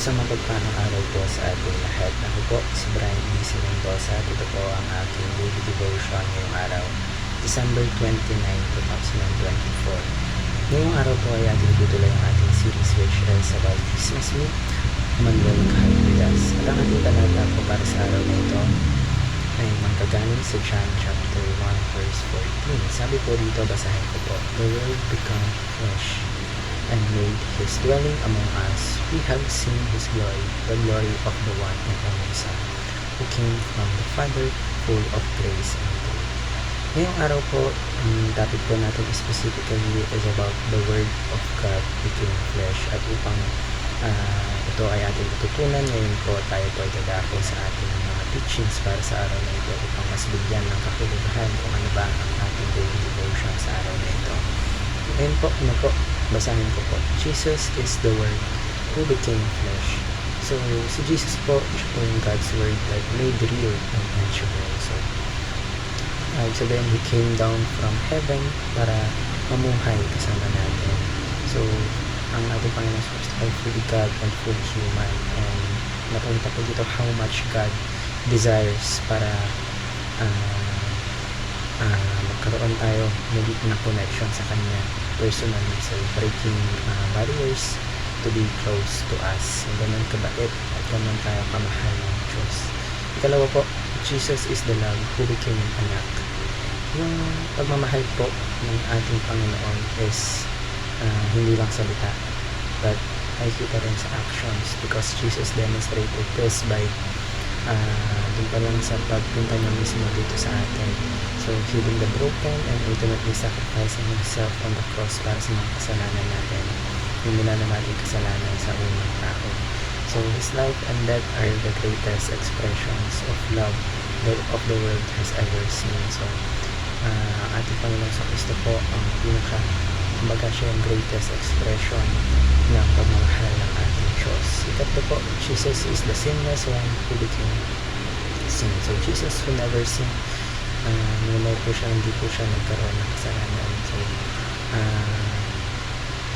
Isang mapagpalang araw po sa ating lahat. Ako po si Brian B. Mendoza. Ito po ang aking daily devotion ngayong araw, December 29, 2024. Ngayong araw po ay ating tutuloy ang ating series which is about Christmas week, Emmanuel kahit with us. At ang ating talata po para sa araw na ito ay manggagaling sa John chapter 1 verse 14. Sabi po dito, basahin ko po, "The Word became flesh and made His dwelling among us. We have seen His glory, the glory of the one and only Son, who came from the Father, full of grace and truth." Ngayong araw po, ang topic po natin specifically is about the Word of God became flesh. At upang ito ay ating tututunan, ngayon po tayo po ay dadako sa ating mga teachings para sa araw na ito upang mas bigyan ng kahulugan kung ano ba ang ating daily devotion sa araw na ito. Ngayon po, basahin ko po. Jesus is the Word who became flesh. So, si Jesus po, siya po yung God's Word that made real and tangible. So, sabihin, He came down from heaven para mamuhay kasama natin. So, ang ating Panginoon Jesus ay fully God and fully human. And napakita po dito how much God desires para magkaroon tayo muli na connection sa Kanya personally. So, breaking barriers to be close to us. So, ganun kabait at ganun tayo kamahal ng Diyos. Ikalawa po, Jesus is the love who became anak. Yung pagmamahal po ng ating Panginoon is hindi lang salita, but ay kita rin sa actions, because Jesus demonstrated this by dun pa lang sa pagpunta niya mismo dito sa atin. So, healing the broken and ultimately sacrificing Himself on the cross para sa mga kasalanan natin, yung nila na natin kasalanan sa unang tao. So, His life and death are the greatest expressions of love of the world has ever seen. So, ating Panginoon sa Kristo po ang kumbaga siya yung greatest expression ng pagmamahal ng ating Diyos. Ikatlo po, Jesus is the sinless one who became sin. So, Jesus who never sinned, normal po siya, hindi po siya nagkaroon ng kasalanan. So,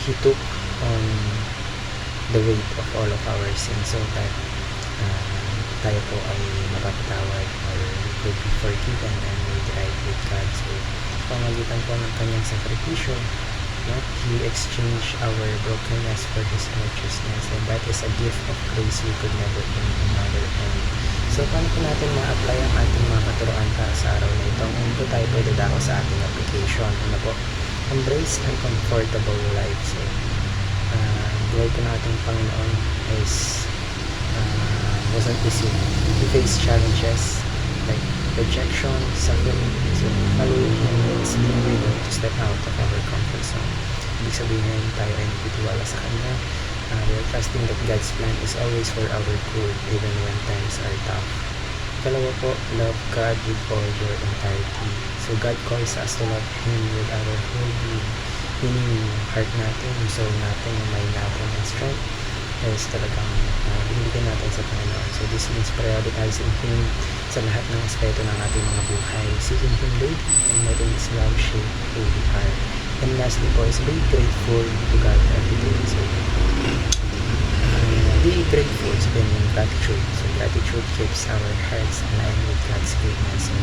He took on the weight of all of our sins so that tayo po ay mapapatawad, or we could be forgiven and made right with God. So, pamagitan po ng kanyang sakripisyo, He exchanged our brokenness for His righteousness, and that is a gift of grace we could never earn another end. So, paano po natin ma-apply ang ating mga katuroan para sa araw na ito? Ngayon po tayo po dadako sa ating application. Ano po? Embrace and comfortable life. So, buhay po nating Panginoon is wasn't easy. He faced challenges like rejection, suffering. So, following Him means being willing to step out of our comfort zone. Ibig sabihin, tayo ay nagtitiwala sa Kanya. We are trusting that God's plan is always for our good, even when times are tough. Ikalawa po, love God with all your entirety. So, God calls us to love Him with our whole being. Meaning, yung heart natin, yung soul natin, yung mind natin, and strength is talagang binibigyan natin sa Panginoon. So, this means prioritizing Him sa lahat ng aspeto ng ating mga buhay, seeking Him daily and letting His love shape who we are. And lastly po is be grateful to God every day. So, be grateful is yung gratitude. So, gratitude keeps our hearts aligned with God's greatness. So,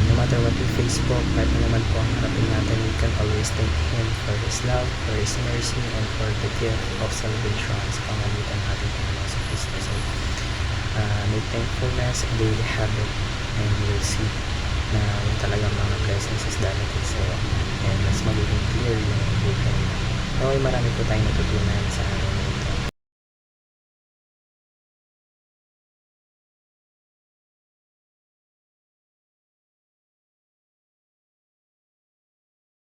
no matter what we face po, kahit naman po ang harapin natin, we can always thank Him for His love, for His mercy, and for the gift of salvation sa pamamagitan ng ating Panginoon sa Kristo. So, make thankfulness a daily habit, and you will see na yung talagang mga blessings is darating sa iyo, and mas magiging clear yung buhay. Okay, marami po tayong natutunan sa araw na ito.